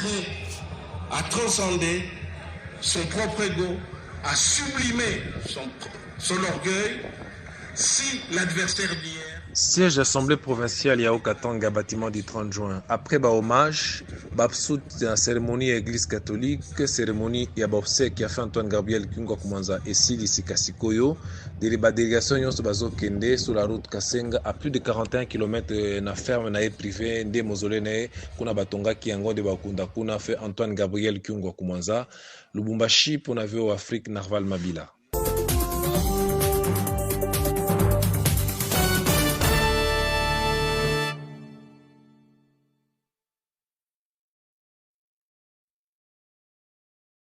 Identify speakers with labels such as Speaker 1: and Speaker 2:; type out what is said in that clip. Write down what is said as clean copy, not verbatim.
Speaker 1: prêt à transcender son propre ego, à sublimer son orgueil si l'adversaire d'hier.
Speaker 2: Siège Assemblée provinciale ya Okatanga, bâtiment du 30 juin. Après hommage, Babsout la cérémonie église catholique, cérémonie ya Bobsek qui a fait Antoine Gabriel Kungwa Kumanza et Sili Sikasikoyo. De la délégation Yonso Bazo Kende sur la route Kasenga à plus de 41 km na ferme na privé de mausolée na kuna batonga kiango de bakunda kuna fait Antoine Gabriel Kungwa Kumanza. Lubumbashi pour navio Afrique Narval Mabila.